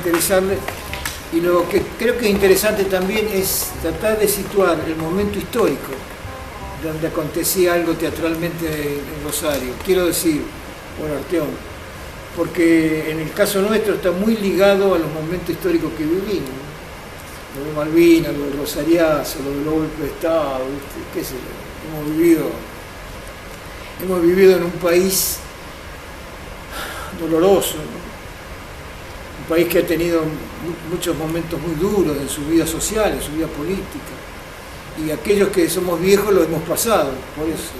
interesarle. Y lo que creo que es interesante también es tratar de situar el momento histórico donde acontecía algo teatralmente en Rosario. Quiero decir, bueno, Arteón, porque en el caso nuestro está muy ligado a los momentos históricos que vivimos, ¿no? Lo de Malvinas, lo del Rosariazo, lo del golpe de Estado, ¿viste? ¿Qué sé yo? Hemos vivido en un país doloroso, ¿no? Un país que ha tenido muchos momentos muy duros en su vida social, en su vida política. Y aquellos que somos viejos lo hemos pasado. Por eso,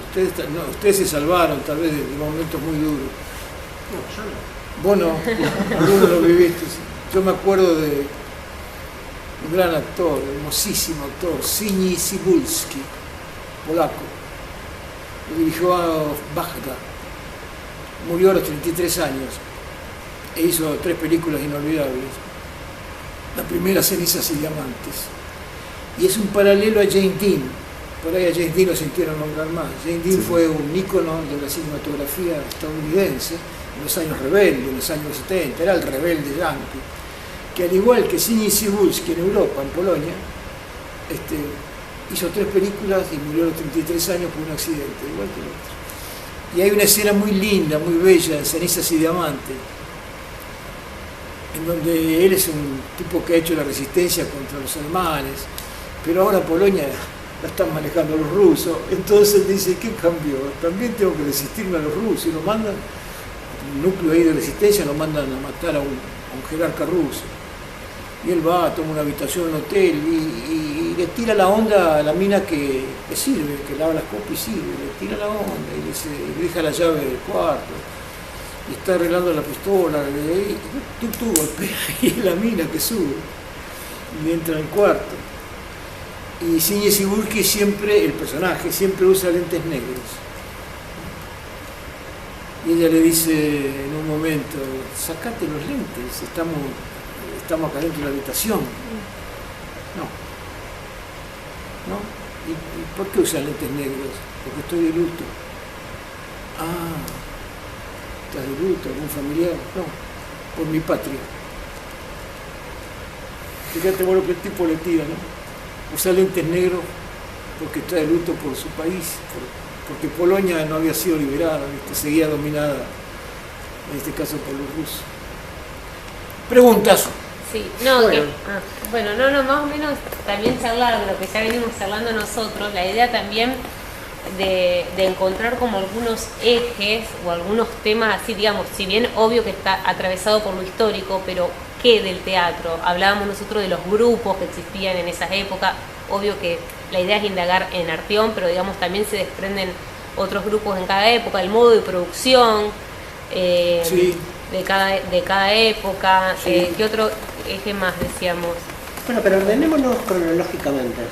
ustedes se salvaron tal vez de momentos muy duros. No, yo no. Vos no, algunos lo viviste. Yo me acuerdo de un gran actor, hermosísimo actor, Zbigniew Cybulski, polaco. Lo dirigió a Bagdad. Murió a los 33 años e hizo 3 películas inolvidables. La primera, Cenizas y Diamantes. Y es un paralelo a James Dean. Por ahí a James Dean lo sintieron nombrar más. James Dean fue un ícono de la cinematografía estadounidense en los años rebeldes, en los años 70. Era el rebelde yankee, que al igual que Zbigniew Cybulski en Europa, en Polonia, hizo 3 películas y murió a los 33 años por un accidente, igual que el otro. Y hay una escena muy linda, muy bella, en Cenizas y Diamantes, en donde él es un tipo que ha hecho la resistencia contra los alemanes, pero ahora Polonia la están manejando los rusos, entonces dice, ¿qué cambió? También tengo que resistirme a los rusos, y lo mandan, un núcleo ahí de resistencia, lo mandan a matar a un jerarca ruso. Y él va, toma una habitación en un hotel y le tira la onda a la mina que sirve, que lava las copas y sirve, le tira la onda y le deja la llave del cuarto. Y está arreglando la pistola, y tú golpea, y es la mina que sube y entra al cuarto. Y Zbigniew Cybulski siempre, el personaje, siempre usa lentes negros. Y ella le dice en un momento, sacate los lentes, estamos acá dentro de la habitación. No. ¿Y por qué usa lentes negros? Porque estoy de luto. Ah, ¿estás de luto? ¿Algún familiar? No, por mi patria. Fíjate vos lo que el tipo le tira, ¿no? Usa lentes negros porque está de luto por su país, porque Polonia no había sido liberada, seguía dominada, en este caso por los rusos. Preguntas. Sí, no, no, más o menos también charlar de lo que ya venimos charlando nosotros, la idea también de encontrar como algunos ejes o algunos temas así, digamos, si bien obvio que está atravesado por lo histórico, pero ¿qué del teatro? Hablábamos nosotros de los grupos que existían en esas épocas, obvio que la idea es indagar en Arteón, pero digamos también se desprenden otros grupos en cada época, el modo de producción Sí. de cada época, Sí. ¿qué otro eje más decíamos? Bueno, pero ordenémonos cronológicamente.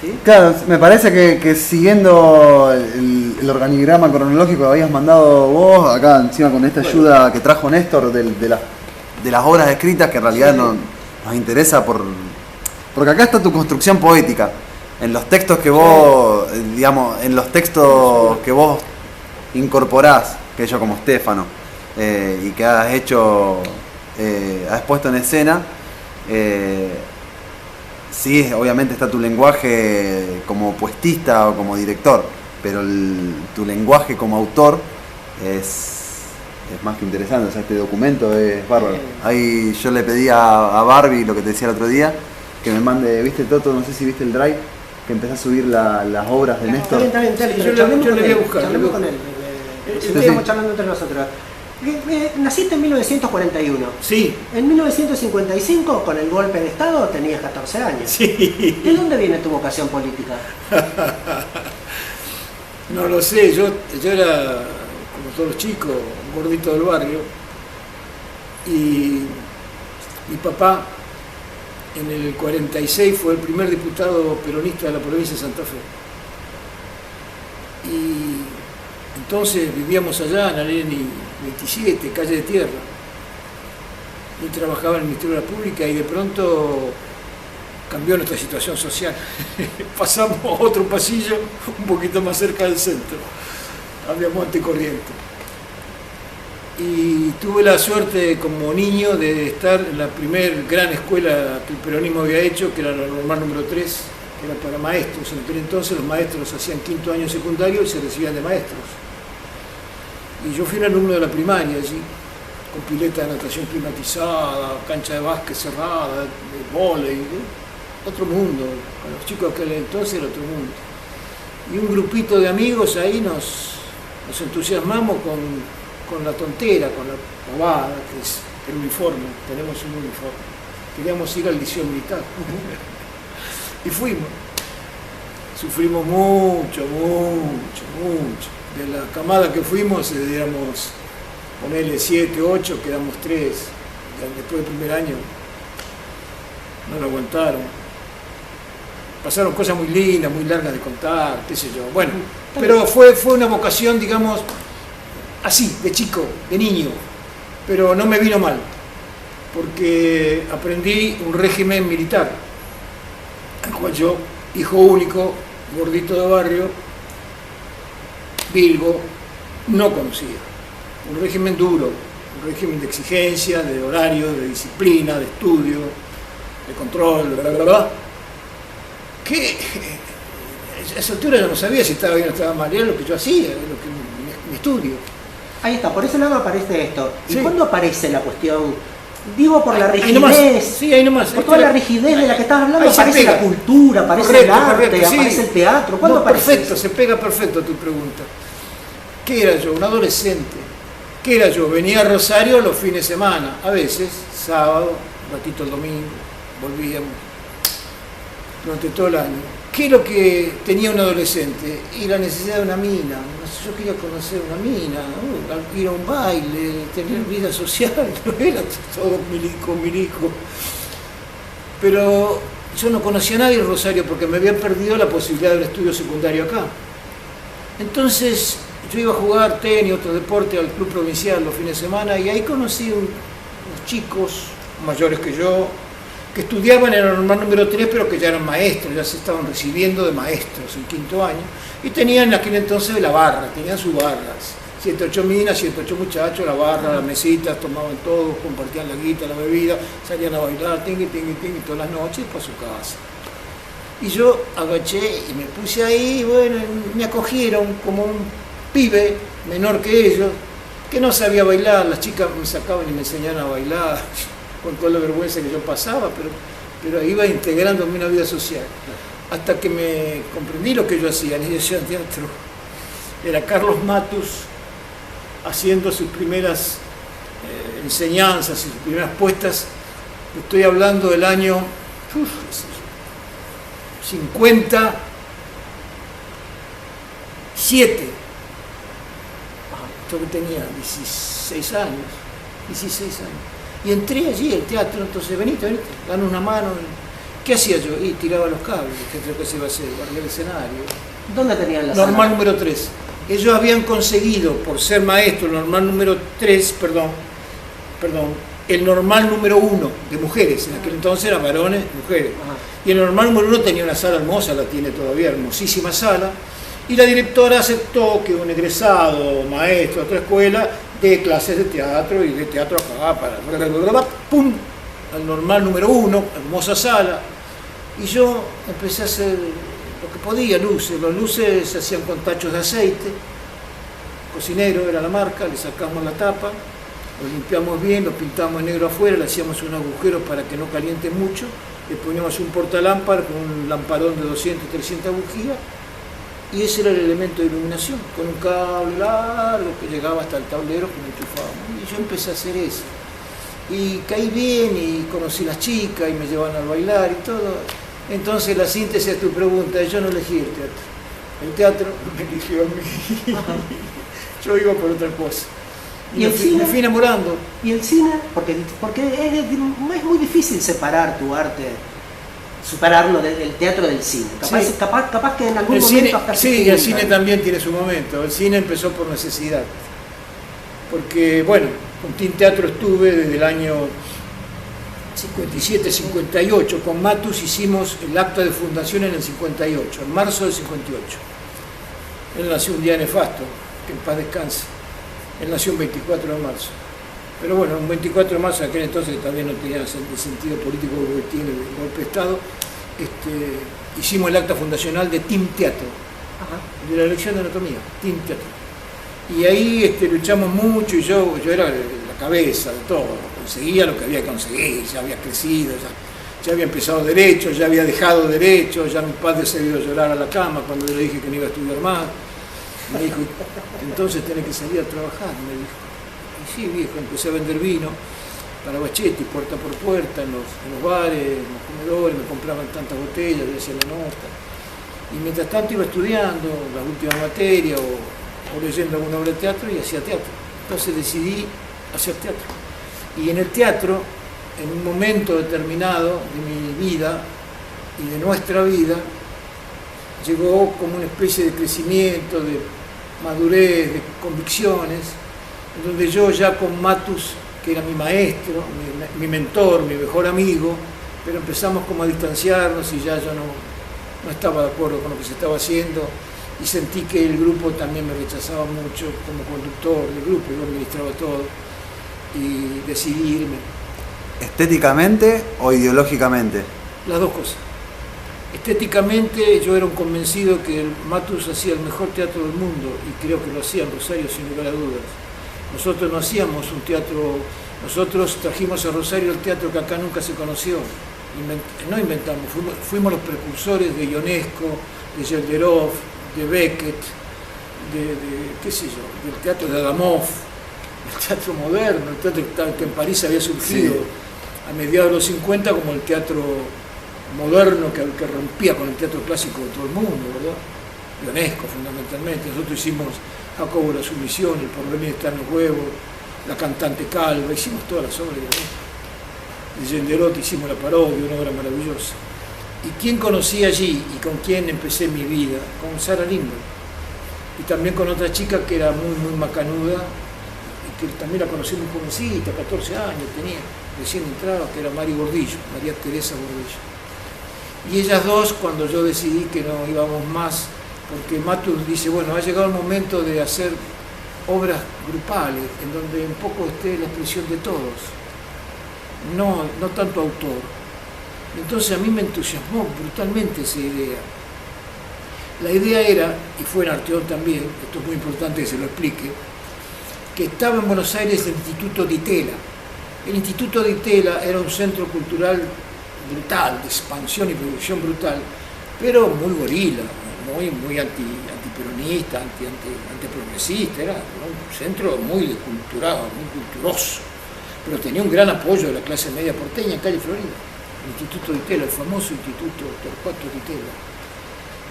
¿Sí? Claro, me parece que siguiendo el organigrama cronológico que habías mandado vos, acá encima con esta ayuda que trajo Néstor de las obras escritas, que en realidad nos interesa porque acá está tu construcción poética, en los textos que vos, digamos, en los textos que vos incorporás, que yo como Stefano, y que has hecho, has puesto en escena, sí, obviamente está tu lenguaje como puestista o como director, pero tu lenguaje como autor es más que interesante. O sea, este documento es bárbaro. Ahí yo le pedí a Barbie, lo que te decía el otro día, que me mande, ¿viste Toto? No sé si viste el Drive, que empecé a subir las obras de Néstor. Está bien, Sí, pero yo le voy a buscar. charlemos con él. Estamos charlando entre nosotros. Naciste en 1941. Sí. En 1955, con el golpe de Estado, tenías 14 años. Sí. ¿De dónde viene tu vocación política? No lo sé, yo era, como todos los chicos, un gordito del barrio, y mi papá en el 46 fue el primer diputado peronista de la provincia de Santa Fe. Y entonces vivíamos allá en Aleni 27, calle de Tierra, y trabajaba en el Ministerio de la Pública, y de pronto cambió nuestra situación social. Pasamos a otro pasillo un poquito más cerca del centro, había Monte Corriente. y tuve la suerte como niño de estar en la primer gran escuela que el peronismo había hecho, que era la normal número 3, que era para maestros. En aquel entonces los maestros hacían quinto año secundario y se recibían de maestros. Y yo fui un alumno de la primaria allí, con pileta de natación climatizada, cancha de básquet cerrada, de vóley, otro mundo. Para los chicos de aquel entonces era otro mundo. Y un grupito de amigos ahí nos entusiasmamos con la tontera, con la pavada, que es el uniforme. Tenemos un uniforme. Queríamos ir al liceo militar. Y fuimos. Sufrimos mucho. De la camada que fuimos, éramos, ponele 7, 8, quedamos 3. Después del primer año no lo aguantaron. Pasaron cosas muy lindas, muy largas de contar, qué sé yo. Bueno, pero fue una vocación, digamos, así, de chico, de niño. Pero no me vino mal, porque aprendí un régimen militar, al cual yo, hijo único, gordito de barrio, Bilbo, no conocía. Un régimen duro, un régimen de exigencia, de horario, de disciplina, de estudio, de control, bla, bla, bla. Que a esa altura yo no sabía si estaba bien o estaba mal, era lo que yo hacía, era lo que mi estudio. Ahí está, por ese lado aparece esto. ¿Y Sí. cuándo aparece la cuestión? Digo, por la Ahí nomás, rigidez. sí, ahí nomás. Por toda la rigidez de la que estabas hablando, Ahí se aparece pega. la cultura, aparece Correcto, el arte, correcto, sí. aparece el teatro. ¿Cuándo No, aparece perfecto, eso? se pega perfecto a tu pregunta. ¿Qué era yo? Un adolescente. ¿Qué era yo? Venía a Rosario los fines de semana, a veces, sábado, un ratito el domingo, volvíamos durante todo el año. ¿Qué es lo que tenía un adolescente? Y la necesidad de una mina. Yo quería conocer una mina, ¿no? Ir a un baile, tener vida social, no era todo milico. Pero yo no conocía a nadie en Rosario porque me había perdido la posibilidad de un estudio secundario acá. Entonces yo iba a jugar tenis, otro deporte al club provincial los fines de semana y ahí conocí unos chicos mayores que yo, que estudiaban en el normal número 3, pero que ya eran maestros, ya se estaban recibiendo de maestros en quinto año, y tenían en aquel entonces la barra, tenían sus barras, 7, 8 minas, 7, 8 muchachos, la barra, las mesitas, tomaban todo, compartían la guita, la bebida, salían a bailar, tingui, todas las noches, para su casa. Y yo agaché y me puse ahí, y bueno, me acogieron como un pibe menor que ellos, que no sabía bailar, las chicas me sacaban y me enseñaban a bailar, con toda la vergüenza que yo pasaba, pero iba integrándome una vida social. Hasta que me comprendí lo que yo hacía en la dirección de teatro. Era Carlos Matus haciendo sus primeras enseñanzas y sus primeras puestas. Estoy hablando del año 57. Yo que tenía 16 años. Y entré allí al teatro, entonces venite, dame una mano. ¿Qué hacía yo? Y tiraba los cables, que creo que se iba a hacer, barría el escenario. ¿Dónde tenían la Normal sala? número 3. Ellos habían conseguido, por ser maestro, el normal número 3, el normal número 1 de mujeres. En aquel entonces eran varones, mujeres. Ajá. Y el normal número 1 tenía una sala hermosa, la tiene todavía, hermosísima sala. Y la directora aceptó que un egresado, maestro de otra escuela, de clases de teatro y de teatro acá para ¡pum! Al normal número 1, hermosa sala. Y yo empecé a hacer lo que podía, luces. Los luces se hacían con tachos de aceite. Cocinero era la marca, le sacamos la tapa, lo limpiamos bien, lo pintamos en negro afuera, le hacíamos un agujero para que no caliente mucho, le poníamos un portalámpara con un lamparón de 200, 300 bujías. Y ese era el elemento de iluminación, con un cable largo que llegaba hasta el tablero que me enchufábamos. Y yo empecé a hacer eso. Y caí bien y conocí las chicas y me llevaban a bailar y todo. Entonces la síntesis de tu pregunta es: yo no elegí el teatro. El teatro me eligió a mí. Yo iba por otra cosa. ¿Y el cine? Me fui enamorando. ¿Y el cine? Porque es muy difícil separar tu arte, separarlo del teatro del cine. Capaz que en algún El momento cine, hasta sí, el cine también tiene su momento. El cine empezó por necesidad. Porque, bueno, con Team Teatro estuve desde el año 57, 58. Con Matus hicimos el acto de fundación en el 58, en marzo del 58. Él nació un día nefasto, que en paz descanse. Él nació un 24 de marzo. Pero bueno, un 24 de marzo, en aquel entonces todavía no tenía el sentido político que tiene el golpe de Estado, hicimos el acta fundacional de Team Teatro, de la lección de anatomía, Team Teatro. Y ahí luchamos mucho y yo era la cabeza de todo, conseguía lo que había que conseguir, ya había crecido, ya había empezado derecho, ya había dejado derecho, ya mi padre se había ido a llorar a la cama cuando yo le dije que no iba a estudiar más. Me dijo, entonces tenés que salir a trabajar, me dijo. Y sí, viejo, empecé a vender vino para Bachetti, puerta por puerta, en los bares, en los comedores, me compraban tantas botellas, yo hacía la nota. Y mientras tanto iba estudiando las últimas materias o leyendo alguna obra de teatro y hacía teatro. Entonces decidí hacer teatro. Y en el teatro, en un momento determinado de mi vida y de nuestra vida, llegó como una especie de crecimiento, de madurez, de convicciones, en donde yo ya con Matus, que era mi maestro, mi mentor, mi mejor amigo, pero empezamos como a distanciarnos y ya yo no estaba de acuerdo con lo que se estaba haciendo y sentí que el grupo también me rechazaba mucho como conductor del grupo, yo administraba todo y decidí irme. ¿Estéticamente o ideológicamente? Las dos cosas. Estéticamente yo era un convencido que el Matus hacía el mejor teatro del mundo y creo que lo hacía en Rosario sin lugar a dudas. Nosotros no hacíamos un teatro, nosotros trajimos a Rosario el teatro que acá nunca se conoció. No inventamos, fuimos los precursores de Ionesco, de Gelderov, de Beckett, qué sé yo, del teatro de Adamov, el teatro moderno, el teatro que en París había surgido a mediados de los 50 como el teatro moderno que rompía con el teatro clásico de todo el mundo, ¿verdad? Ionesco fundamentalmente. Nosotros hicimos Jacobo la sumisión, El porvenir está en los huevos, La cantante calva, hicimos todas las obras de Ionesco. De Gelderot hicimos la parodia, una obra maravillosa. ¿Y quién conocí allí y con quién empecé mi vida? Con Sara Lindbergh. Y también con otra chica que era muy, muy macanuda, y que también la conocí muy jovencita, 14 años tenía, recién entraba, que era María Teresa Gordillo. Y ellas dos, cuando yo decidí que no íbamos más, porque Matus dice, bueno, ha llegado el momento de hacer obras grupales, en donde un poco esté la expresión de todos, no tanto autor. Entonces a mí me entusiasmó brutalmente esa idea. La idea era, y fue en Arteón también, esto es muy importante que se lo explique, que estaba en Buenos Aires el Instituto Di Tella. El Instituto Di Tella era un centro cultural brutal, de expansión y producción brutal, pero muy gorila, muy antiperonista, antiprogresista, era un centro muy cultural, muy culturoso, pero tenía un gran apoyo de la clase media porteña en calle Florida, el Instituto Di Tella, el famoso Instituto Torcuato Di Tella.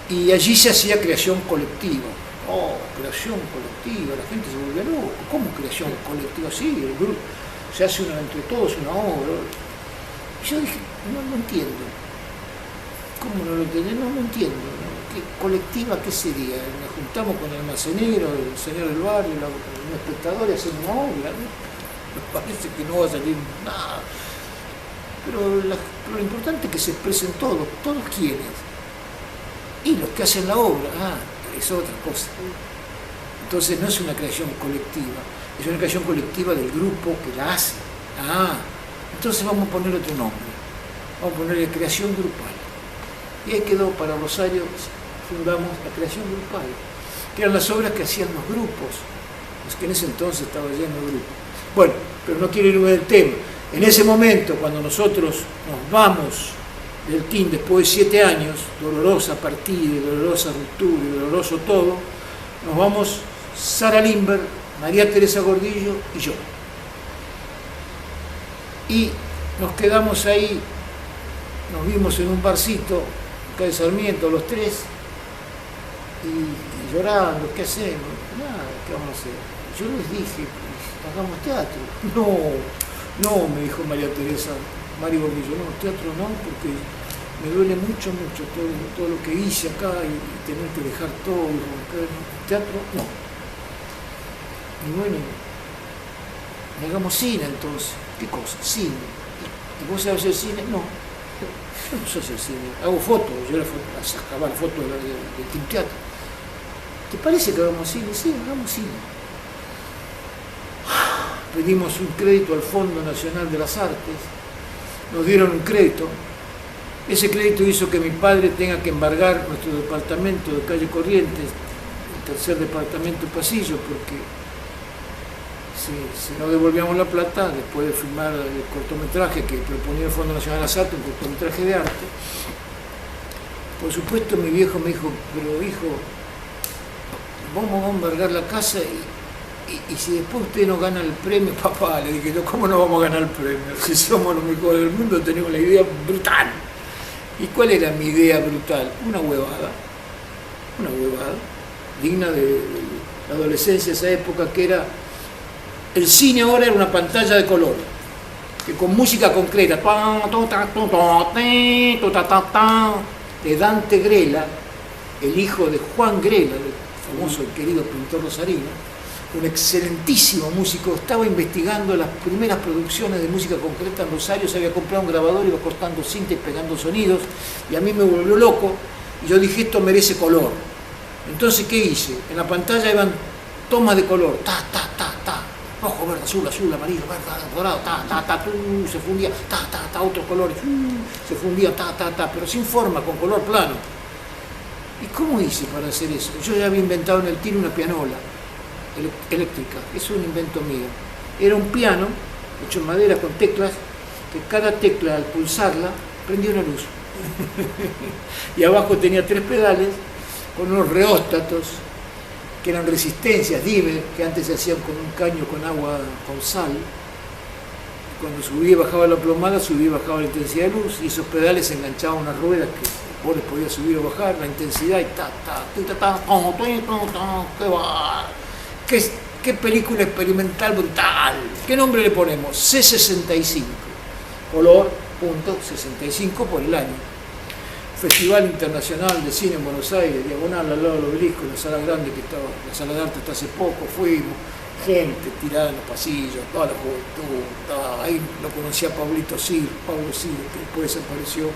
Y allí se hacía creación colectiva. Oh, creación colectiva, la gente se volvió loco. ¿Cómo creación colectiva? Sí, el grupo se hace entre todos una obra. Y yo dije, no entiendo. ¿Cómo no lo entiendo? No entiendo. ¿No? ¿Qué colectiva qué sería? Nos juntamos con el almacenero, el señor del barrio, un espectador y hacemos una obra. ¿No? Me parece que no va a salir nada. Pero lo importante es que se expresen todos quienes. Y los que hacen la obra, es otra cosa. Entonces no es una creación colectiva, es una creación colectiva del grupo que la hace. Entonces vamos a poner otro nombre, vamos a ponerle creación grupal. Y ahí quedó para Rosario, fundamos la creación grupal, que eran las obras que hacían los grupos, los que en ese entonces estaba lleno de grupos. Bueno, pero no quiero irme del tema. En ese momento, cuando nosotros nos vamos del team después de 7 años, dolorosa partida, dolorosa ruptura, doloroso todo, nos vamos Sara Lindbergh, María Teresa Gordillo y yo. Y nos quedamos ahí, nos vimos en un barcito, acá de Sarmiento, los tres, y llorando, ¿qué hacemos? Nada, ¿qué vamos a hacer? Yo les dije, hagamos teatro. No, me dijo María Teresa, Mari Gordillo, no, teatro no, porque me duele mucho todo lo que hice acá y tener que dejar todo y romper. Teatro, no. Y bueno, hagamos cine entonces. ¿Qué cosa? Cine. ¿Y vos sabés hacer cine? No. Yo no sé hacer cine. Hago fotos, yo sacaba la foto del Team Teatro. ¿Te parece que hagamos cine? Sí, hagamos cine. pedimos un crédito al Fondo Nacional de las Artes, nos dieron un crédito. Ese crédito hizo que mi padre tenga que embargar nuestro departamento de calle Corrientes, el tercer departamento Pasillo, porque si no devolvíamos la plata, después de filmar el cortometraje que proponía el Fondo Nacional de las Artes, un cortometraje de arte, por supuesto mi viejo me dijo, pero hijo, vamos a embargar la casa y si después usted no gana el premio, papá, le dije yo, ¿cómo no vamos a ganar el premio? Si somos los mejores del mundo, tenemos la idea brutal. ¿Y cuál era mi idea brutal? Una huevada, digna de la adolescencia de esa época, que era, el cine ahora era una pantalla de color, que con música concreta, de Dante Grela, el hijo de Juan Grela, el famoso y querido pintor rosarino, un excelentísimo músico, estaba investigando las primeras producciones de música concreta en Rosario, se había comprado un grabador, iba cortando cinta y pegando sonidos, y a mí me volvió loco, y yo dije, esto merece color. Entonces, ¿qué hice? En la pantalla iban tomas de color, rojo, verde, azul, amarillo, verde, dorado, se fundía, otros colores, se fundía, pero sin forma, con color plano. ¿Y cómo hice para hacer eso? Yo ya había inventado en el tiro una pianola eléctrica, es un invento mío. Era un piano hecho en madera con teclas, que cada tecla al pulsarla prendía una luz. Y abajo tenía 3 pedales con unos reóstatos que eran resistencias, Diver, que antes se hacían con un caño con agua con sal. Cuando subía y bajaba la plomada, subía y bajaba la intensidad de luz, y esos pedales se enganchaban a unas ruedas que vos les podías subir o bajar la intensidad y ¡qué va! ¿Qué película experimental brutal! ¿Qué nombre le ponemos? C65. Color, punto, 65 por el año. Festival Internacional de Cine en Buenos Aires, diagonal al lado del Obelisco, la sala grande que estaba, la sala de arte hasta hace poco, fuimos, gente tirada en los pasillos, toda la juventud, ahí lo conocía Pablo Sir, que después desapareció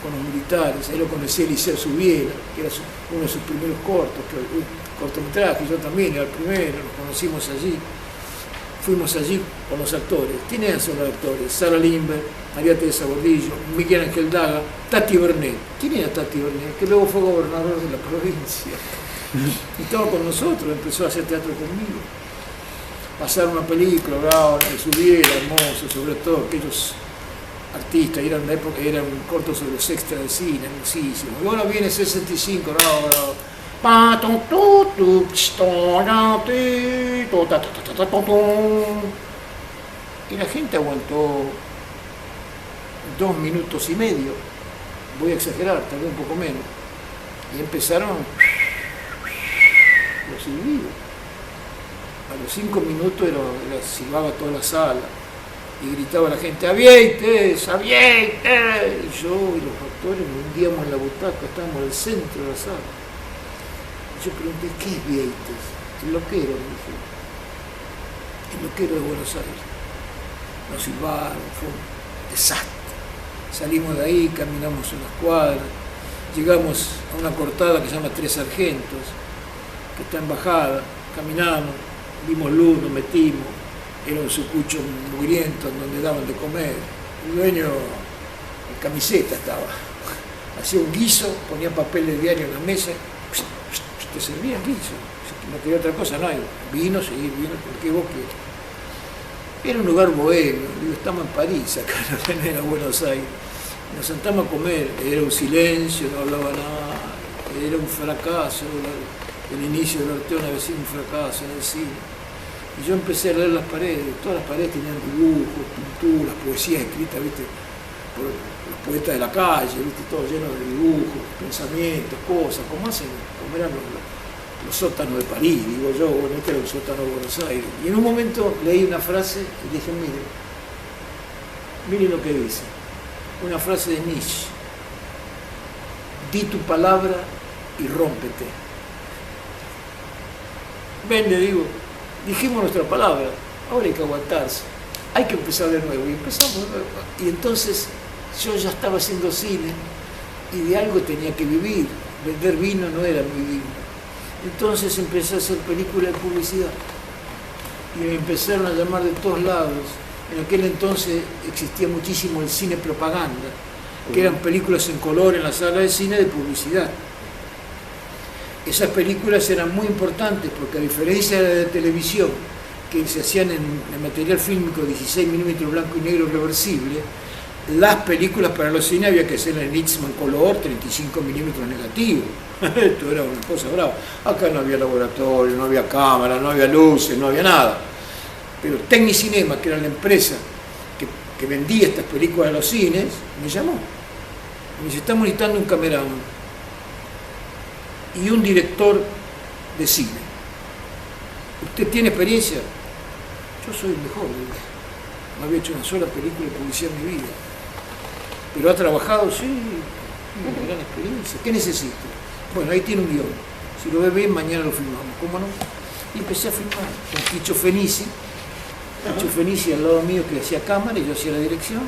con los militares, ahí lo conocía Eliseo Subiela, que era uno de sus primeros cortometrajes, yo también era el primero, nos conocimos allí, fuimos allí con los actores. ¿Quiénes son los actores? Sara Lindbergh, María Teresa Gordillo, Miguel Ángel Daga, Tati Bernet. ¿Quién era Tati Bernet? Que luego fue gobernador de la provincia. Y estaba con nosotros, empezó a hacer teatro conmigo. Pasaron una película, hablaban de Subiela, hermoso, sobre todo aquellos artistas, eran de época, eran cortos sobre los extras de cine, hermosísimos. Y ahora viene 65, y la gente aguantó 2 minutos y medio, voy a exagerar, tal vez un poco menos, y empezaron los silbidos. A los 5 minutos silbaba toda la sala y gritaba la gente, ¡Avieites! ¡Avieites! Y yo y los actores nos hundíamos en la butaca, estábamos en el centro de la sala. Yo pregunté, ¿qué es Vieites? El loquero, me dije. El loquero de Buenos Aires. Nos silbaron, fue un desastre. Salimos de ahí, caminamos unas cuadras, llegamos a una cortada que se llama Tres Sargentos, que está en bajada, caminamos, vimos luz, nos metimos, era un sucucho mugriento en donde daban de comer. El dueño en camiseta estaba, hacía un guiso, ponía papel de diario en la mesa, te servían guiso, no quería otra cosa, no hay vino, seguir vino, porque vos querés. Era un lugar bohemio, digo, estamos en París, acá en Buenos Aires. Nos sentamos a comer, era un silencio, no hablaba nada, era un fracaso, el inicio del Orteón había sido un fracaso en el cine. Y yo empecé a leer las paredes, todas las paredes tenían dibujos, pinturas, poesías escritas, ¿viste? Por los poetas de la calle, ¿viste? Todo lleno de dibujos, pensamientos, cosas, como eran los sótanos de París, digo yo, bueno, este era el sótano de Buenos Aires. Y en un momento leí una frase y dije, miren lo que dice, una frase de Nietzsche: di tu palabra y rómpete. Ven, le digo, dijimos nuestra palabra, ahora hay que aguantarse, hay que empezar de nuevo. Y empezamos de nuevo. Y entonces yo ya estaba haciendo cine y de algo tenía que vivir, vender vino no era muy digno. Entonces empecé a hacer películas de publicidad. y me empezaron a llamar de todos lados. En aquel entonces existía muchísimo el cine propaganda, que eran películas en color en la sala de cine de publicidad. Esas películas eran muy importantes porque, a diferencia de la de televisión, que se hacían en material fílmico 16 milímetros blanco y negro reversible, las películas para los cines había que hacerlas en Eastman color 35 milímetros negativo. Esto era una cosa brava. Acá no había laboratorio, no había cámara, no había luces, no había nada. Pero Tecnicinema, que era la empresa que vendía estas películas a los cines, me llamó. Me dice, estamos necesitando un cameraman y un director de cine. ¿Usted tiene experiencia? Yo soy el mejor. No había hecho una sola película de publicidad en mi vida. Pero ha trabajado, sí, una gran experiencia. ¿Qué necesito? Bueno, ahí tiene un guión. Si lo ve bien, mañana lo filmamos. ¿Cómo no? Y empecé a filmar con Quicho Fenici. Quicho Fenici al lado mío, que hacía cámara y yo hacía la dirección.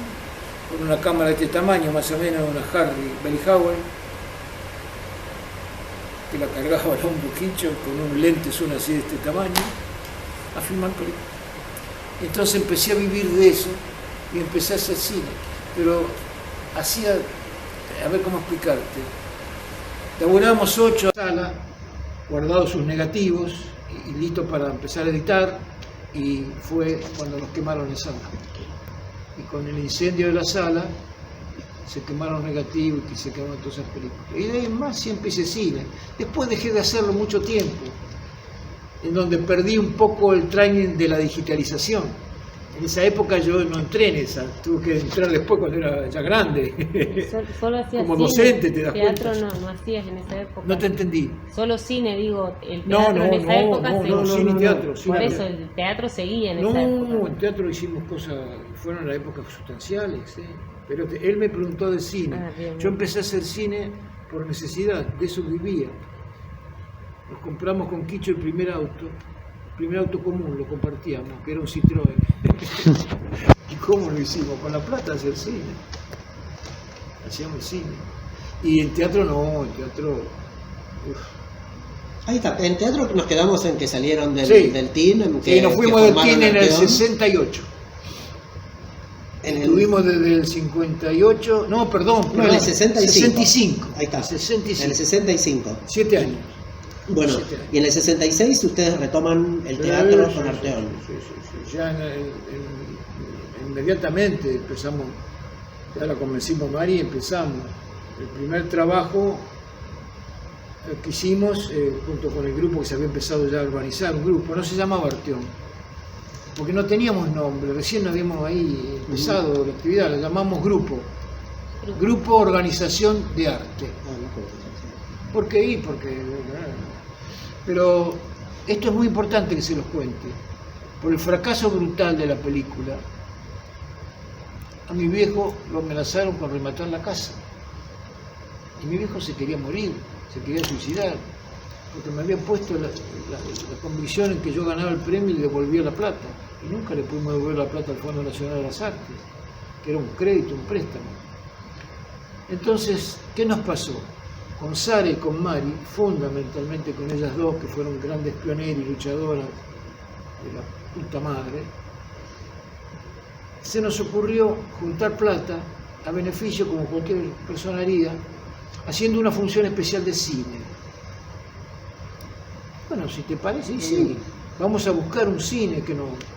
Con una cámara de este tamaño, más o menos una Harry Bellhauer, que la cargaba al hombro Quicho, con un lente zoom así de este tamaño, a filmar películas. Entonces empecé a vivir de eso y empecé a hacer cine. Pero hacía, a ver cómo explicarte, laburábamos 8 salas, guardados sus negativos y listo para empezar a editar, y fue cuando nos quemaron la sala. Y con el incendio de la sala se quemaron negativos y se quemaron todas esas películas. Y de ahí en más siempre hice cine. Después dejé de hacerlo mucho tiempo, en donde perdí un poco el training de la digitalización. En esa época yo no entré en esa, tuve que entrar después cuando era ya grande. Solo hacías como cine, docente, te das teatro cuenta. no hacías en esa época. No te entendí. Solo cine, digo, el teatro en esa época cine y teatro. Por eso el teatro seguía en esa época. No, en teatro hicimos cosas, fueron las épocas sustanciales, ¿eh? Pero él me preguntó de cine. Bien. Yo empecé a hacer cine por necesidad, de eso vivía. Nos compramos con Quicho el primer auto común, lo compartíamos, que era un Citroën. ¿Y cómo lo hicimos? Con la plata hacer cine. Hacíamos cine. Y en teatro no, en teatro... Uf. Ahí está, en teatro nos quedamos en que salieron del TIN. Sí, nos fuimos del TIN en el 68. Estuvimos desde el 58, no, perdón, en el 65. Ahí está, 65. en el 65. 7 años. Bueno, 7 años. y en el 66 ustedes retoman el teatro con Arteón. Sí. Ya inmediatamente empezamos, ya la convencimos Mari y empezamos. El primer trabajo que hicimos, junto con el grupo que se había empezado ya a organizar, un grupo, no se llamaba Arteón, porque no teníamos nombre, recién habíamos ahí empezado la actividad, la llamamos Grupo Organización de Arte. ¿Por qué? Pero esto es muy importante que se los cuente. Por el fracaso brutal de la película, a mi viejo lo amenazaron con rematar la casa. Y mi viejo se quería morir, se quería suicidar, porque me habían puesto la convicción en que yo ganaba el premio y le devolvía la plata. Y nunca le pudimos devolver la plata al Fondo Nacional de las Artes, que era un crédito, un préstamo. Entonces, ¿qué nos pasó? Con Sara y con Mari, fundamentalmente con ellas dos, que fueron grandes pioneras y luchadoras de la puta madre, se nos ocurrió juntar plata a beneficio, como cualquier persona haría, haciendo una función especial de cine. Bueno, si te parece, sí, vamos a buscar un cine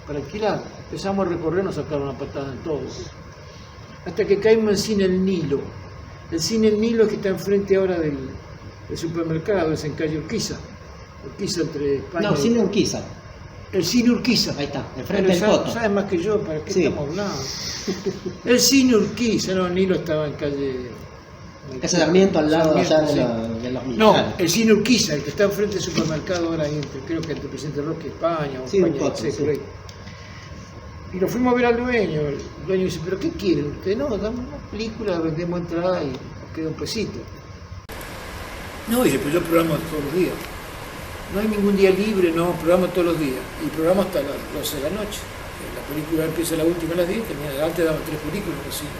para alquilar. Empezamos a recorrer, nos sacaron una patada en todo. Hasta que caímos en Cine El Nilo. El Cine El Nilo, que está enfrente ahora del supermercado, es en calle Urquiza. Urquiza entre España. No, Cine Urquiza. El Cine Urquiza. Ahí está, enfrente del Coto. ¿Sabes más que yo? ¿Para qué Sí. estamos hablando? El Cine Urquiza, no, el Nilo estaba en calle... Ese Sarmiento al lado allá sí. de los No, militares. el Cine Urquiza, el que está enfrente del supermercado ahora, creo que entre Presidente Roque España o Sí, España, un Coto, sí, sí. por ahí. Y lo fuimos a ver al dueño. El dueño dice, ¿pero qué quieren ustedes? No, damos una película, vendemos entrada y nos queda un pesito. No, dice, pues yo programo todos los días. No hay ningún día libre, no, programo todos los días. Y programo hasta las 12 de la noche. La película empieza la última a las 10, antes daban 3 películas en el cine.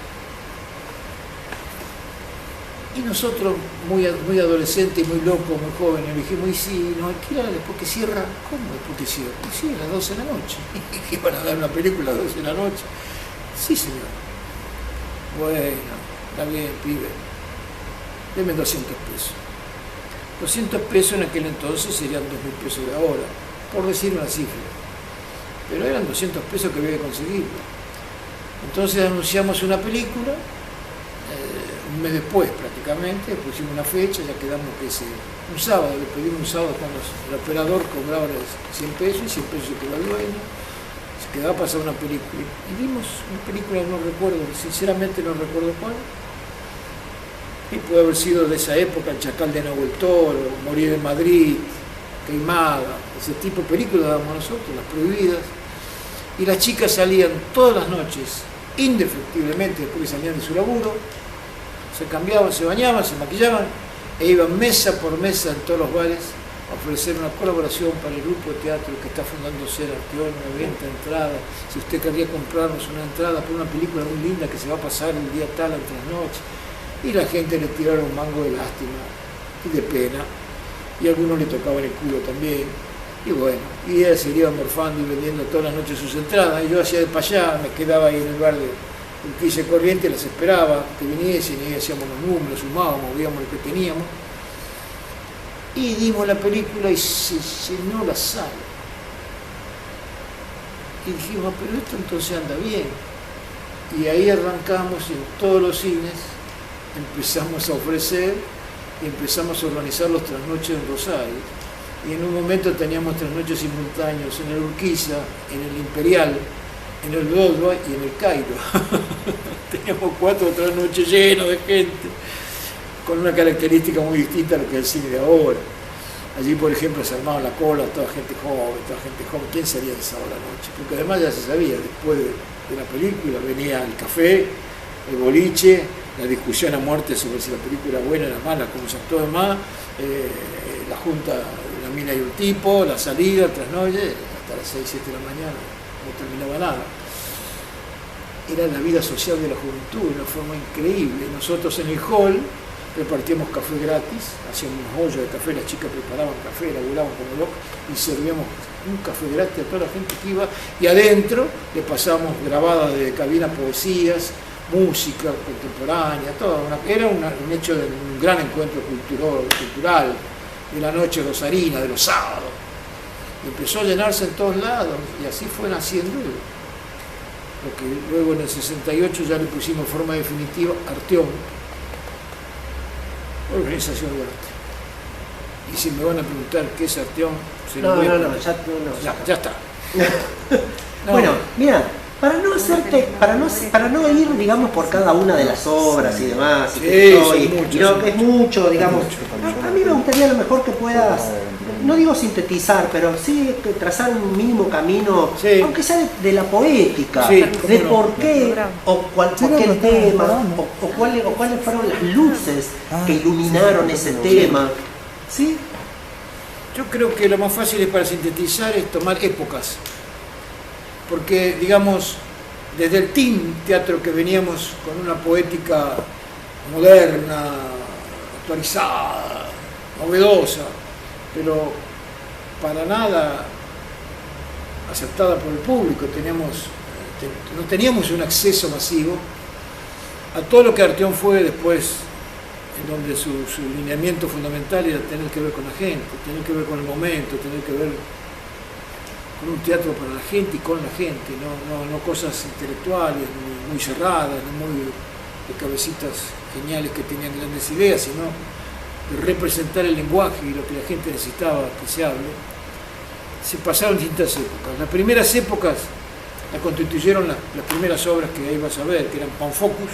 Y nosotros, muy adolescentes y muy locos, muy jóvenes, dijimos, y si nos alquilan después que cierra, ¿cómo después que cierra? Pues sí, a las 12 de la noche. ¿Y van a dar una película a las 12 de la noche? Sí, señor. Bueno, está bien, pibe. Deme 200 pesos. 200 pesos en aquel entonces serían 2.000 pesos de ahora, por decir una cifra. Pero eran 200 pesos que había que conseguir. Entonces anunciamos una película, un mes después prácticamente, pusimos una fecha, ya quedamos que un sábado, le pedimos un sábado cuando el operador cobraba 100 pesos y 100 pesos se quedó el dueño, se quedaba a pasar una película. Y vimos una película, no recuerdo, sinceramente no recuerdo cuál, y puede haber sido de esa época, El Chacal de Nahuel Toro, Morir en Madrid, Queimada, ese tipo de películas dábamos nosotros, las prohibidas, y las chicas salían todas las noches, indefectiblemente, después que salían de su laburo, se cambiaban, se bañaban, se maquillaban e iban mesa por mesa en todos los bares a ofrecer una colaboración para el grupo de teatro que está fundándose en Arteón, una venta de entradas. Si usted quería comprarnos una entrada para una película muy linda que se va a pasar el día tal, entre las noches. Y la gente le tiraron un mango de lástima y de pena, y a algunos le tocaban el culo también. Y bueno, y ella se iba morfando y vendiendo todas las noches sus entradas, y yo hacía de para allá, me quedaba ahí en el bar de Urquiza Corriente, las esperaba que viniesen y hacíamos los números, sumábamos, veíamos lo que teníamos, y dimos la película y se llenó la sala. Y dijimos, pero esto entonces anda bien. Y ahí arrancamos en todos los cines, empezamos a ofrecer y empezamos a organizar los trasnoches en Rosario. Y en un momento teníamos trasnoches simultáneos en el Urquiza, en el Imperial, en el Broadway y en el Cairo. Teníamos 4 trasnoches llenos de gente, con una característica muy distinta a lo que es el cine de ahora. Allí, por ejemplo, se armaba la cola, toda gente joven. ¿Quién sería esa hora noche? Porque además ya se sabía, después de la película venía el café, el boliche, la discusión a muerte sobre si la película era buena o era mala, cómo se actuó más, la junta de la mina y un tipo, la salida, el trasnoche, hasta las 6, 7 de la mañana, no terminaba nada. Era la vida social de la juventud, de una forma increíble. Nosotros en el hall repartíamos café gratis, hacíamos una olla de café, las chicas preparaban café, laburaban como locos y servíamos un café gratis a toda la gente que iba, y adentro le pasábamos grabadas de cabina poesías, música contemporánea, era un hecho de un gran encuentro cultural, de la noche rosarina, de los sábados. Y empezó a llenarse en todos lados, y así fue naciendo lo que luego en el 68 ya le pusimos forma definitiva, Arteón, Organización de Arte. Y si me van a preguntar qué es Arteón, ya está. No. Bueno, mira, para no ir, digamos, por cada una de las obras y demás, es mucho, digamos. A mí me gustaría a lo mejor que puedas, no digo sintetizar, pero sí trazar un mínimo camino, aunque sea de la poética, de por qué, por qué el tema, o cuáles fueron las luces que iluminaron ese tema. ¿Sí? Yo creo que lo más fácil es para sintetizar es tomar épocas. Porque, digamos, desde el teatro que veníamos con una poética moderna, actualizada, novedosa, pero para nada aceptada por el público, no teníamos un acceso masivo a todo lo que Arteón fue después, en donde su lineamiento fundamental era tener que ver con la gente, tener que ver con el momento, tener que ver con un teatro para la gente y con la gente, no cosas intelectuales, muy cerradas, ni muy de cabecitas geniales que tenían grandes ideas, sino de representar el lenguaje y lo que la gente necesitaba que se hable. Se pasaron distintas épocas. Las primeras épocas la constituyeron las primeras obras que ahí vas a ver, que eran Panfocus,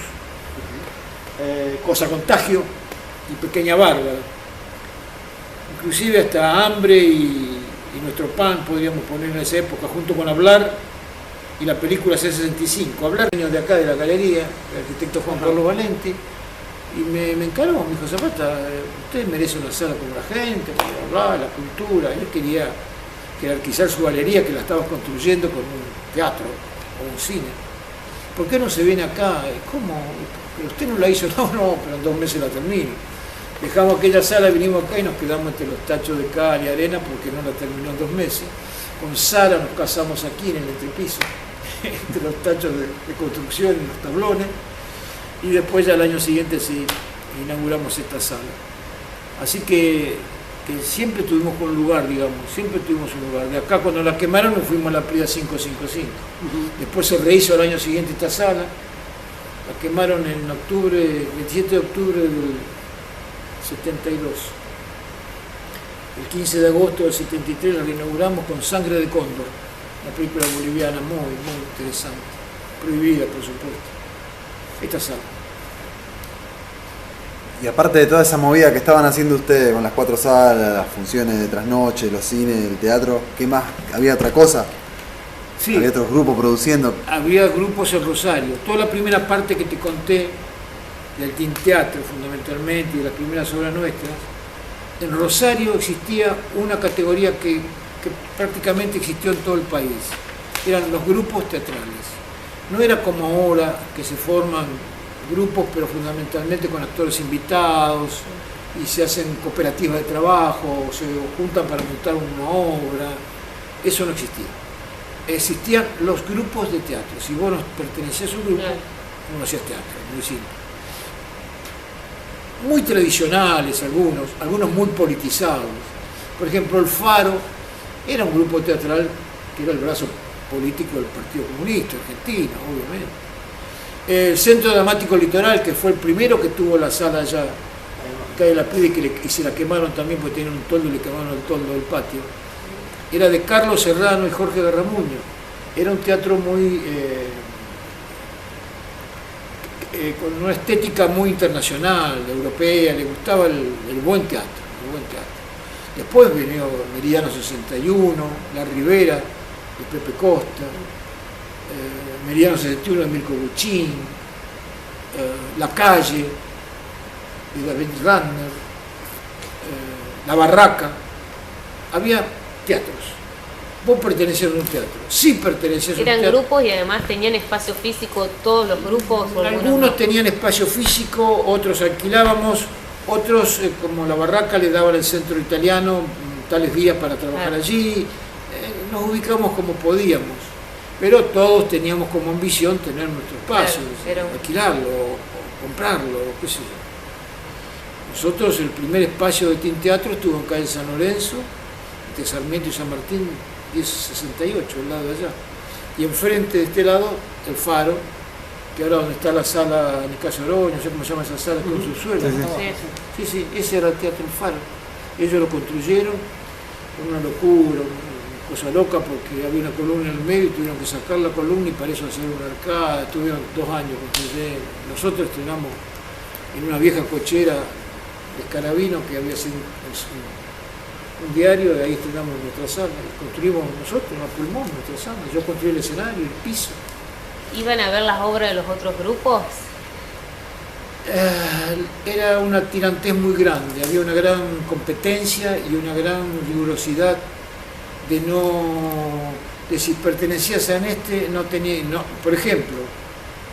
Cosa Contagio y Pequeña Bárbara. Inclusive hasta Hambre y Nuestro Pan podríamos poner en esa época, junto con Hablar y la película C65. Hablar de acá de la galería, el arquitecto Juan Carlos Valenti, y me encaró, me dijo, Zapata, usted merece una sala como la gente, la cultura. Él quería jerarquizar su galería, que la estaba construyendo con un teatro o un cine. ¿por qué no se viene acá? ¿Cómo? ¿Pero usted no la hizo? No, pero en 2 meses la termino. Dejamos aquella sala, vinimos acá y nos quedamos entre los tachos de cal y arena porque no la terminó en 2 meses. Con Sara nos casamos aquí en el entrepiso, entre los tachos de construcción y los tablones, y después ya al año siguiente sí inauguramos esta sala. Así que siempre tuvimos un lugar, digamos, siempre tuvimos un lugar. De acá cuando la quemaron nos fuimos a la Prida 555. Después se rehizo al año siguiente esta sala, la quemaron en octubre, 27 de octubre del 72. El 15 de agosto del 73 la reinauguramos con Sangre de Cóndor, una película boliviana muy interesante, prohibida por supuesto. Esta sala. Y aparte de toda esa movida que estaban haciendo ustedes con las 4 salas, las funciones de trasnoche, los cines, el teatro, ¿qué más? ¿Había otra cosa? Sí. ¿Había otros grupos produciendo? Había grupos en Rosario. Toda la primera parte que te conté del Teen Teatro fundamentalmente y de las primeras obras nuestras, en Rosario existía una categoría que prácticamente existió en todo el país. Eran los grupos teatrales. No era como ahora que se forman grupos, pero fundamentalmente con actores invitados y se hacen cooperativas de trabajo, o se juntan para montar una obra. Eso no existía. Existían los grupos de teatro. Si vos no pertenecías a un grupo, no hacías teatro, muy simple. Muy tradicionales algunos muy politizados. Por ejemplo, el Faro era un grupo teatral que era el brazo político del Partido Comunista Argentino, obviamente. El Centro Dramático Litoral, que fue el primero que tuvo la sala allá, acá de la Prida, y se la quemaron también porque tenían un toldo y le quemaron el toldo del patio, era de Carlos Serrano y Jorge Garramuño. Era un teatro muy con una estética muy internacional, europea, le gustaba el buen teatro, el buen teatro. Después vino Meridiano 61, La Ribera, de Pepe Costa, Meridiano 61 de Mirko Buchín, La Calle, de David Ranner, La Barraca. Había teatros. Vos pertenecías a un teatro. Sí pertenecías a un teatro. Eran grupos y además tenían espacio físico todos los grupos. Algunos tenían espacio físico, otros alquilábamos, otros, como La Barraca, le daban al centro italiano tales días para trabajar allí. Nos ubicamos como podíamos, pero todos teníamos como ambición tener nuestro espacio, alquilarlo, o comprarlo, o qué sé yo. Nosotros, el primer espacio de Teen Teatro estuvo en calle San Lorenzo, entre Sarmiento y San Martín, 1068, al lado de allá. Y enfrente de este lado, el Faro, que ahora donde está la sala en el caso Oroño, no sé cómo se llama esa sala, con su suelo. Sí, ese era el Teatro El Faro. Ellos lo construyeron, una locura, una cosa loca, porque había una columna en el medio y tuvieron que sacar la columna y para eso hacer una arcada. Estuvieron 2 años construyendo. Nosotros estrenamos en una vieja cochera de Escarabino que había sido un diario, de ahí estrenamos nuestra sala, construimos nosotros a pulmón nuestra sala, yo construí el escenario, el piso. ¿Iban a ver las obras de los otros grupos? Era una tirantez muy grande, había una gran competencia y una gran rigurosidad de si pertenecías a no tenía, por ejemplo,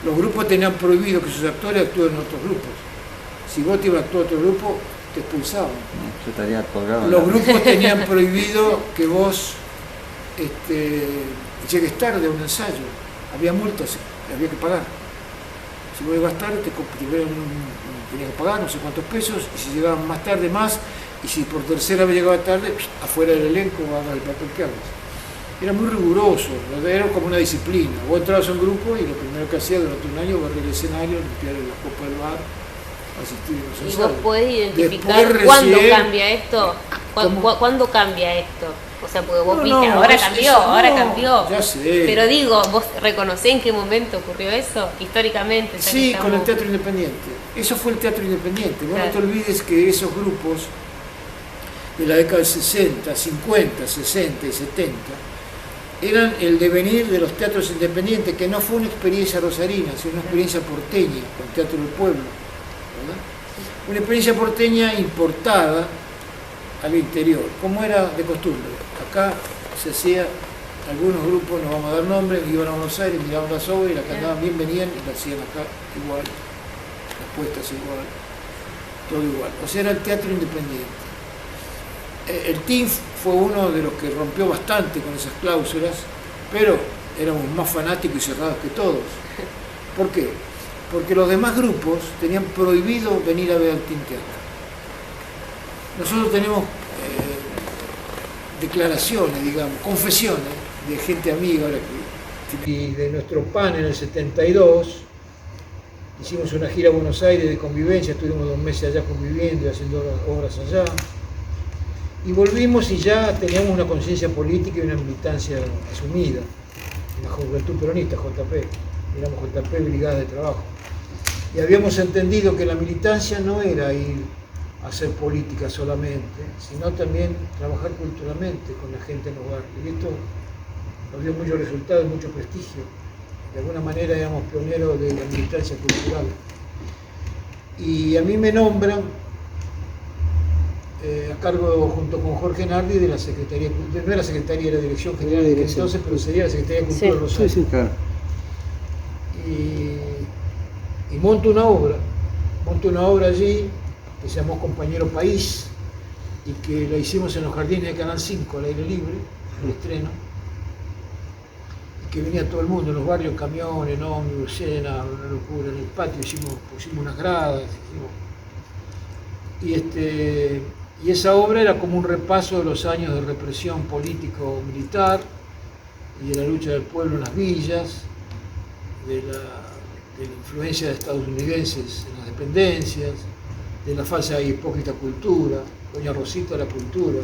los grupos tenían prohibido que sus actores actúen en otros grupos. Si vos te ibas a actuar en otro grupo, te expulsaban. Yo estaría colgado. Los grupos tenían prohibido que vos llegues tarde a un ensayo. Había multas, había que pagar. Si vos ibas tarde, tenías que pagar no sé cuántos pesos, y si llegaban más tarde, más, y si por tercera vez llegaba tarde, afuera del elenco, hagas el papel que hagas. Era muy riguroso, era como una disciplina. Vos entrabas a un grupo y lo primero que hacías durante un año, barrer el escenario, limpiar la copa del bar, asistir a los ensayos. ¿Y vos podés identificar cuándo cambia esto? ¿Cuándo cambia esto? O sea, porque vos viste, ahora cambió. Ya sé. Pero digo, ¿vos reconocés en qué momento ocurrió eso? Históricamente. Sí, con el teatro independiente. Eso fue el teatro independiente. Vos no te olvides que esos grupos de la década del 60, 50, 60 y 70 eran el devenir de los teatros independientes, que no fue una experiencia rosarina, sino una experiencia porteña, con Teatro del Pueblo, ¿verdad? Una experiencia porteña importada al interior, como era de costumbre. Acá se hacía algunos grupos, no vamos a dar nombre, iban a Buenos Aires, miraban las obras y las cantaban bien, venían y las hacían acá igual, las puestas igual, todo igual. O sea, era el teatro independiente. El TINF fue uno de los que rompió bastante con esas cláusulas, pero éramos más fanáticos y cerrados que todos. ¿Por qué? Porque los demás grupos tenían prohibido venir a ver al TIN Teatro. Nosotros tenemos declaraciones, digamos, confesiones de gente amiga. Y de nuestro PAN en el 72, hicimos una gira a Buenos Aires de convivencia, estuvimos 2 meses allá conviviendo y haciendo obras allá. Y volvimos y ya teníamos una conciencia política y una militancia asumida. La Juventud Peronista, JP, éramos JP, Brigada de Trabajo. Y habíamos entendido que la militancia no era ir a hacer política solamente, sino también trabajar culturalmente con la gente en los barrios. Y esto nos dio muchos resultados y mucho prestigio. De alguna manera éramos pioneros de la militancia cultural. Y a mí me nombran a cargo, junto con Jorge Nardi, de la Secretaría, no era Secretaría de la Dirección General de entonces, pero sería la Secretaría de Cultura de Rosario. Sí, claro. Y monto una obra allí que se llamó Compañero País y que la hicimos en los jardines de Canal 5 al aire libre, el estreno, y que venía todo el mundo, en los barrios, camiones, ómnibus, llena, una locura, en el patio pusimos unas gradas, y esa obra era como un repaso de los años de represión político-militar y de la lucha del pueblo en las villas, de la influencia de estadounidenses en las dependencias, de la falsa e hipócrita cultura, Doña Rosita la cultura.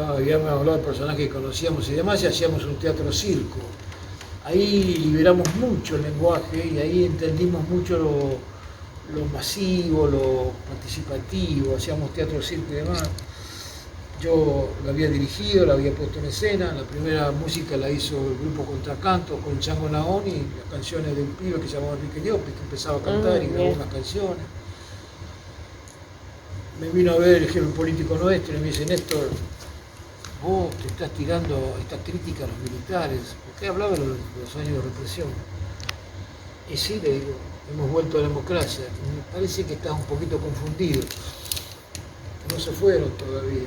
Habíamos hablado de personajes que conocíamos y demás, y hacíamos un teatro circo. Ahí liberamos mucho el lenguaje y ahí entendimos mucho lo masivo, lo participativo, hacíamos teatro circo y demás. Yo la había dirigido, la había puesto en escena, la primera música la hizo el grupo Contracanto con Chango Naoni, las canciones de un pibe que se llamaba Enrique Diopis, que empezaba a cantar y grabó unas canciones. Me vino a ver el jefe político nuestro y me dice: Néstor, vos te estás tirando esta crítica a los militares, ¿por qué hablaba de los años de represión? Y sí, le digo, hemos vuelto a la democracia, me parece que estás un poquito confundido, no se fueron todavía,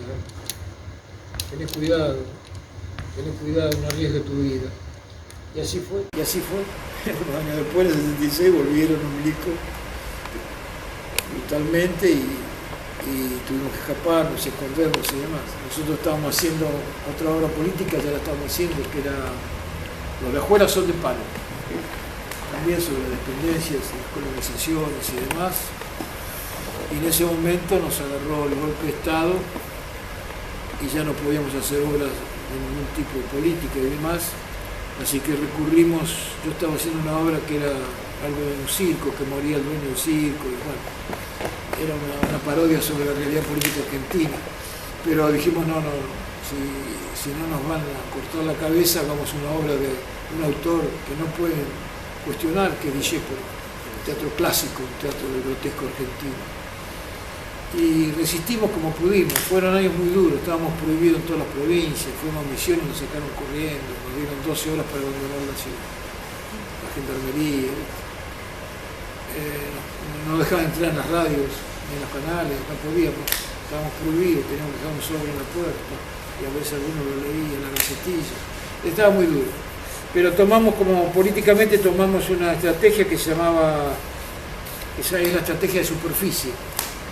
tenés cuidado, no arriesgues tu vida. Y así fue. Unos años después, en el 76, volvieron a un milico brutalmente y tuvimos que escaparnos, escondernos y demás. Nosotros estábamos haciendo otra obra política, ya la estábamos haciendo, que era Los Viajuelas son de palo, también sobre las dependencias, las colonizaciones y demás. Y en ese momento nos agarró el golpe de Estado y ya no podíamos hacer obras de ningún tipo de política y demás. Así que recurrimos, yo estaba haciendo una obra que era algo de un circo, que moría el dueño del circo, y bueno, era una parodia sobre la realidad política argentina. Pero dijimos, no, si no nos van a cortar la cabeza, hagamos una obra de un autor que no pueden cuestionar, que es Discépolo, un teatro clásico, un teatro del grotesco argentino. Y resistimos como pudimos, fueron años muy duros, estábamos prohibidos en todas las provincias, fuimos a Misiones y nos sacaron corriendo, nos dieron 12 horas para abandonar la ciudad, la gendarmería, no dejaban entrar en las radios ni en los canales, no podíamos, estábamos prohibidos, teníamos que dejar un sobre en la puerta y a veces alguno lo leía en la gacetilla, estaba muy duro. Pero políticamente tomamos una estrategia que se llamaba, esa es la estrategia de superficie.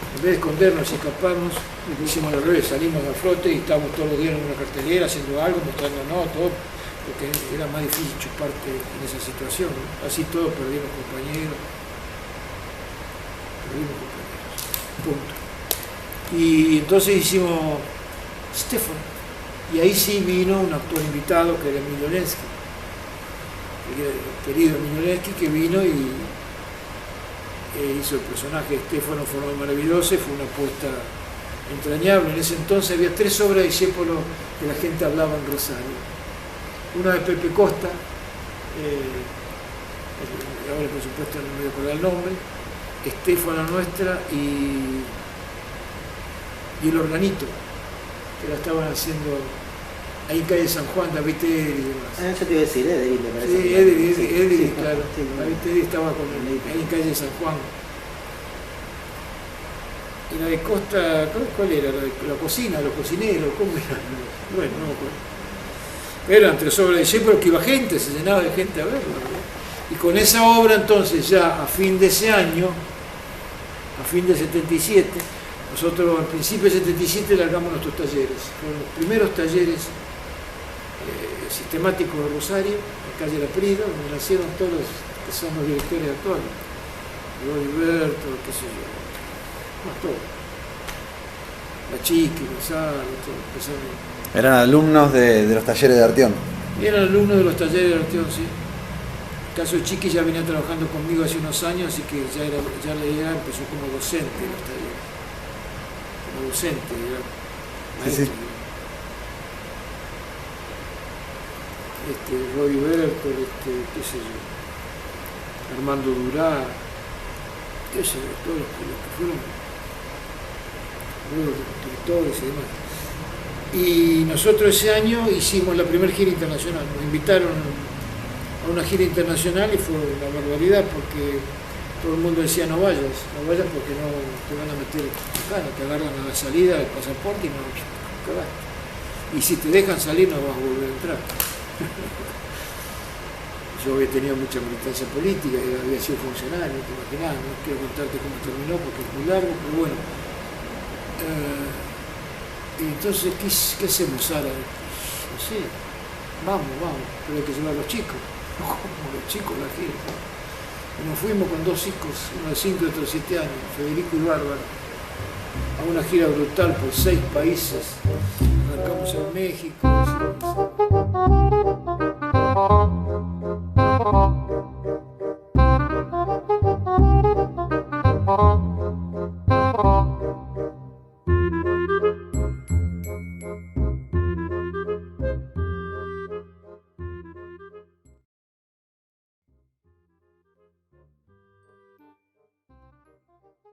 En vez de escondernos y escaparnos, lo hicimos al revés, salimos a flote y estábamos todos los días en una cartelera haciendo algo, mostrándonos todo, porque era más difícil chuparte en esa situación, ¿no? Así todos perdimos compañeros. Punto. Y entonces hicimos Stefano, y ahí sí vino un actor invitado que era Emilio Lenski, el querido Emilio Lenski, que vino y hizo el personaje de Stefano, fue maravilloso y fue una apuesta entrañable. En ese entonces había 3 obras de Discépolo que la gente hablaba en Rosario. Una de Pepe Costa, ahora por supuesto no me voy a acordar el nombre, Stefano Nuestra y El Organito, que la estaban haciendo ahí en calle San Juan, David Teddy y demás. Yo te iba a decir, Eddy, me parece. Sí, Eddy, sí, claro. Sí, David Teddy estaba con él, ahí en calle San Juan. Y la de Costa, ¿cuál era? La cocina, los cocineros, ¿cómo era? Bueno, no me acuerdo. Eran 3 obras de Shakespeare, pero que iba gente, se llenaba de gente a verlo, ¿no? Y con esa obra entonces ya a fin de ese año, a fin del 77, nosotros al principio del 77 largamos nuestros talleres. Fueron los primeros talleres sistemáticos de Rosario, en calle La Prida, donde nacieron todos los que son los directores actuales. Roberto, qué sé yo, más todo. La Chiqui, Gonzalo, todo, empezaron. Eran alumnos de los talleres de Artión. Eran alumnos de los talleres de Artión, sí. El caso de Chiqui ya venía trabajando conmigo hace unos años, así que ya empezó como docente de los talleres. Como docente, era maestro. Sí. Roy Berto, qué sé yo, Armando Durá, qué sé yo, todos los que fueron luego directores y demás. Y nosotros ese año hicimos la primera gira internacional, nos invitaron a una gira internacional y fue una barbaridad porque todo el mundo decía no vayas porque no te van a meter acá, no te agarran a la salida del pasaporte y no cagaste. Y si te dejan salir no vas a volver a entrar. Yo había tenido mucha militancia política, había sido funcionario, no te imaginás, no quiero contarte cómo terminó porque es muy largo, pero bueno. Y entonces, ¿qué hacemos, Sara? No sé, vamos, pero hay que llevar a los chicos, como los chicos la gira. Y nos fuimos con 2 chicos, uno de 5 y otro de 7 años, Federico y Bárbara, a una gira brutal por 6 países. Arrancamos en México.